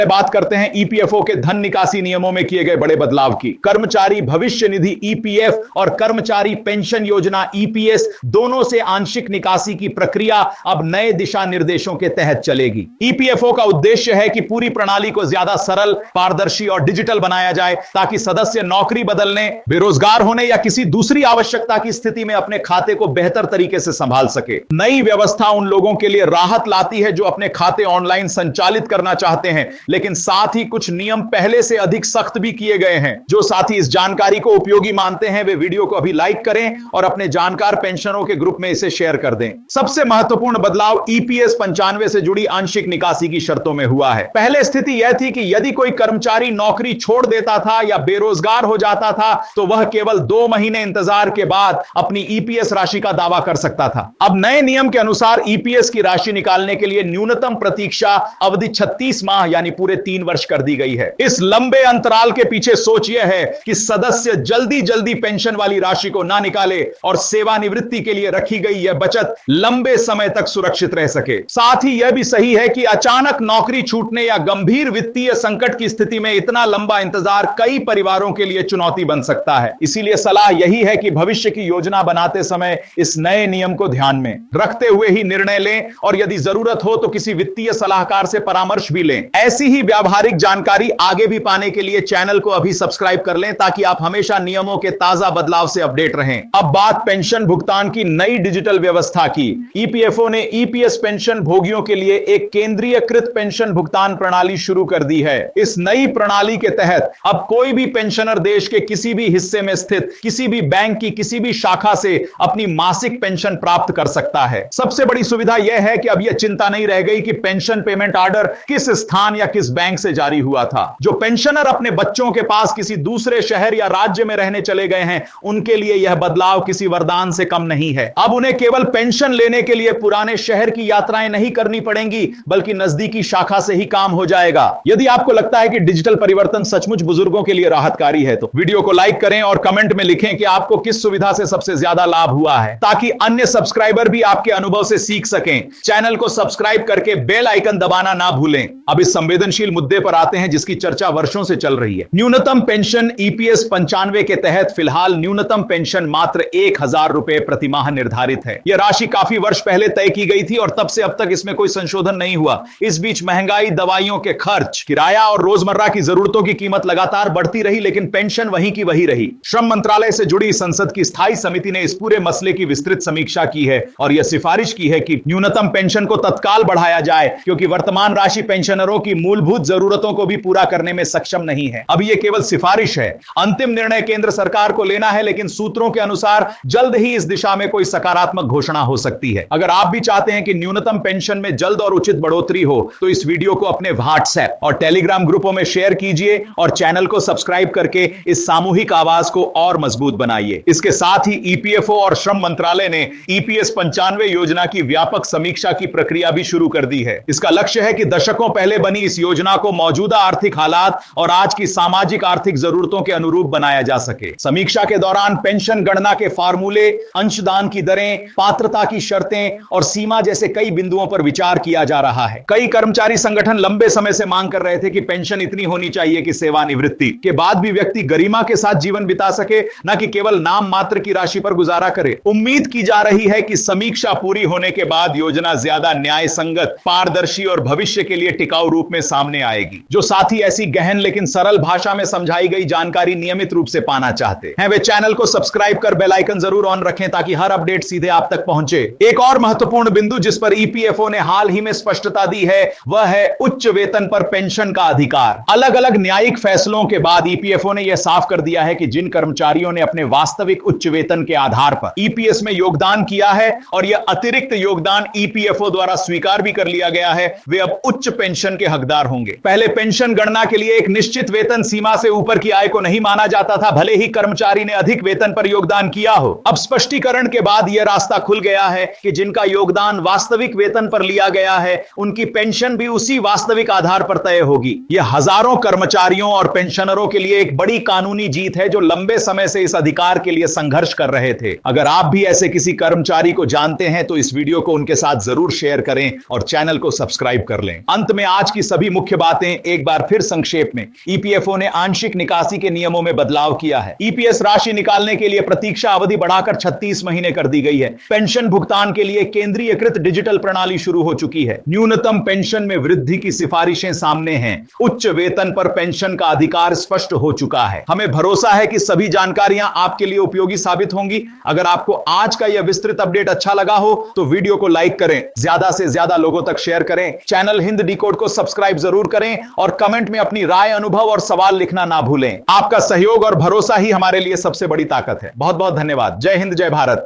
बात करते हैं ईपीएफओ के धन निकासी नियमों में किए गए बड़े बदलाव की। कर्मचारी भविष्य निधि ईपीएफ और कर्मचारी पेंशन योजना ईपीएस दोनों से आंशिक निकासी की प्रक्रिया अब नए दिशा निर्देशों के तहत चलेगी। ईपीएफओ का उद्देश्य है कि पूरी प्रणाली को ज्यादा सरल, पारदर्शी और डिजिटल बनाया जाए ताकि सदस्य नौकरी बदलने, बेरोजगार होने या किसी दूसरी आवश्यकता की स्थिति में अपने खाते को बेहतर तरीके से संभाल सके। नई व्यवस्था उन लोगों के लिए राहत लाती है जो अपने खाते ऑनलाइन संचालित करना चाहते हैं, लेकिन साथ ही कुछ नियम पहले से अधिक सख्त भी किए गए हैं। जो साथी इस जानकारी को उपयोगी मानते हैं वे वीडियो को अभी लाइक करें और अपने जानकार पेंशनरों के ग्रुप में इसे शेयर कर दें। सबसे महत्वपूर्ण बदलाव ईपीएस 95 से जुड़ी आंशिक निकासी की शर्तों में हुआ है। पहले स्थिति यह थी कि यदि कोई कर्मचारी नौकरी छोड़ देता था या बेरोजगार हो जाता था तो वह केवल 2 महीने इंतजार के बाद अपनी ईपीएस राशि का दावा कर सकता था। अब नए नियम के अनुसार ईपीएस की राशि निकालने के लिए न्यूनतम प्रतीक्षा अवधि 36 माह यानी पूरे 3 वर्ष कर दी गई है। इस लंबे अंतराल के पीछे सोच यह है कि सदस्य जल्दी जल्दी पेंशन वाली राशि को ना निकाले और सेवानिवृत्ति के लिए रखी गई यह बचत लंबे समय तक सुरक्षित रह सके। साथ ही यह भी सही है कि अचानक नौकरी छूटने या गंभीर वित्तीय संकट की स्थिति में इतना लंबा इंतजार कई परिवारों के लिए चुनौती बन सकता है। इसीलिए सलाह यही है कि भविष्य की योजना बनाते समय इस नए नियम को ध्यान में रखते हुए ही निर्णय लें और यदि जरूरत हो तो किसी वित्तीय सलाहकार से परामर्श भी लें। ऐसी ही व्यावहारिक जानकारी आगे भी पाने के लिए चैनल को अभी सब्सक्राइब कर लें ताकि आप हमेशा नियमों के ताजा बदलाव से अपडेट रहें। अब बात पेंशन भुगतान की नई डिजिटल व्यवस्था की। ईपीएफओ ने ईपीएस पेंशन भोगियों के लिए एक केंद्रीयकृत पेंशन भुगतान प्रणाली शुरू कर दी है। इस नई प्रणाली के तहत अब कोई भी पेंशनर देश के किसी भी हिस्से में स्थित किसी भी बैंक की किसी भी शाखा से अपनी मासिक पेंशन प्राप्त कर सकता है। सबसे बड़ी सुविधा यह है कि अब यह चिंता नहीं रह गई कि पेंशन पेमेंट ऑर्डर किस स्थान या किस बैंक से जारी हुआ था। जो पेंशनर अपने बच्चों के पास किसी दूसरे शहर या राज्य में रहने चले गए हैं उनके लिए यह बदलाव किसी वरदान से कम नहीं है। अब उन्हें केवल पेंशन लेने के लिए पुराने शहर की यात्राएं नहीं करनी पड़ेंगी बल्कि नजदीकी शाखा से ही काम हो जाएगा। यदि आपको लगता है कि डिजिटल परिवर्तन सचमुच बुजुर्गों के लिए राहतकारी है तो वीडियो को लाइक करें और कमेंट में लिखें कि आपको किस सुविधा से सबसे ज्यादा लाभ हुआ है ताकि अन्य सब्सक्राइबर भी आपके अनुभव से सीख सकें। चैनल को सब्सक्राइब करके बेल आइकन दबाना ना भूलें। अब इस संवेदनशील मुद्दे पर आते हैं जिसकी चर्चा वर्षों से चल रही है। न्यूनतम पेंशन ईपीएस 95 के तहत फिलहाल न्यूनतम पेंशन मात्र 1000 रुपए प्रति माह निर्धारित है। यह राशि काफी वर्ष पहले तय की गई थी और तब से अब तक इसमें कोई संशोधन नहीं हुआ। इस बीच महंगाई, दवाइयों के खर्च, किराया और रोजमर्रा की जरूरतों की कीमत लगातार बढ़ती रही लेकिन पेंशन वहीं की वही रही। श्रम मंत्रालय से जुड़ी संसद की स्थायी समिति ने इस पूरे मसले की विस्तृत समीक्षा की है और यह सिफारिश की है कि न्यूनतम पेंशन को तत्काल बढ़ाया जाए क्योंकि वर्तमान राशि पेंशनरों की मूलभूत जरूरतों को भी पूरा करने में सक्षम नहीं है। अब यह केवल सिफारिश है, अंतिम निर्णय केंद्र सरकार को लेना है, लेकिन सूत्रों के अनुसार जल्द ही इस दिशा में कोई सकारात्मक घोषणा हो सकती है। अगर आप भी चाहते हैं कि न्यूनतम पेंशन में जल्द और उचित बढ़ोतरी हो तो इस वीडियो को अपने व्हाट्सएप और टेलीग्राम ग्रुपों में शेयर कीजिए और चैनल को सब्सक्राइब करके इस सामूहिक आवाज को और मजबूत बनाइए। इसके साथ ही ईपीएफओ और श्रम मंत्रालय ने ईपीएस 95 योजना की व्यापक समीक्षा की प्रक्रिया भी शुरू कर दी है। इसका लक्ष्य है कि दशकों पहले बनी इस योजना को मौजूदा आर्थिक हालात और आज की सामाजिक आर्थिक जरूरतों के अनुरूप बनाया जा सके। समीक्षा के दौरान पेंशन गणना के फार्मूले, अंशदान की दरें, पात्रता की शर्तें और सीमा जैसे कई बिंदुओं पर विचार किया जा रहा है। कई कर्मचारी संगठन लंबे समय से मांग कर रहे थे कि पेंशन इतनी होनी चाहिए कि सेवानिवृत्ति के बाद भी व्यक्ति गरिमा के साथ जीवन बिता सके, न कि केवल नाम मात्र की राशि पर गुजारा करे। उम्मीद की जा रही है कि समीक्षा पूरी होने के बाद योजना ज्यादा न्याय संगत, पारदर्शी और भविष्य के लिए टिकाऊ रूप में सामने आएगी। जो साथी ऐसी गहन लेकिन सरल भाषा में समझाई गई जानकारी नियमित रूप से पाना चाहते हैं वे चैनल को सब्सक्राइब कर बेल आइकन जरूर ऑन रखें ताकि हर अपडेट सीधे आप तक पहुंचे। एक और महत्वपूर्ण बिंदु जिस पर ईपीएफओ ने हाल ही में स्पष्टता दी है वह है उच्च वेतन पर पेंशन का अधिकार। अलग अलग न्यायिक फैसलों के बाद ईपीएफओ ने यह साफ कर दिया है कि जिन कर्मचारियों ने अपने वास्तविक उच्च वेतन के आधार पर ईपीएस में योगदान किया है और यह अतिरिक्त योगदान ईपीएफओ द्वारा स्वीकार भी कर लिया गया है वे अब उच्च पेंशन के हकदार होंगे। पहले पेंशन गणना के लिए एक निश्चित वेतन सीमा से ऊपर की आय को नहीं माना जाता था, भले ही कर्मचारी ने अधिक वेतन पर योगदान किया हो। अब स्पष्टीकरण के बाद यह रास्ता खुल गया है कि जिनका योगदान वास्तविक वेतन पर लिया गया है उनकी पेंशन भी उसी वास्तविक आधार पर तय होगी। यह हजारों कर्मचारियों और पेंशनरों के लिए एक बड़ी कानूनी जीत है जो लंबे समय से इस अधिकार के लिए संघर्ष कर रहे थे। अगर आप भी ऐसे किसी कर्मचारी को जानते हैं तो इस वीडियो को उनके साथ जरूर शेयर करें और चैनल को सब्सक्राइब कर लें। अंत में आज की सभी मुख्य बातें एक बार फिर संक्षेप में। ईपीएफओ ने आंशिक निकासी के नियमों में बदलाव किया है। ईपीएस राशि निकालने के लिए प्रतीक्षा अवधि बढ़ाकर 36 महीने कर दी गई है। पेंशन भुगतान के लिए केंद्रीयकृत डिजिटल प्रणाली शुरू हो चुकी है। न्यूनतम पेंशन में वृद्धि की सिफारिशें सामने हैं। उच्च वेतन पर पेंशन का अधिकार स्पष्ट हो चुका है। हमें भरोसा है कि सभी जानकारियां आपके लिए उपयोगी साबित होंगी। अगर आपको आज का यह विस्तृत अपडेट अच्छा लगा हो तो वीडियो को लाइक करें, ज्यादा से ज्यादा लोगों तक शेयर करें, चैनल हिंद डिकोड को सब्सक्राइब जरूर करें और कमेंट में अपनी राय, अनुभव और सवाल लिखना ना भूलें। आपका सहयोग और भरोसा ही हमारे लिए सबसे बड़ी ताकत है। बहुत बहुत धन्यवाद। जय हिंद, जय भारत।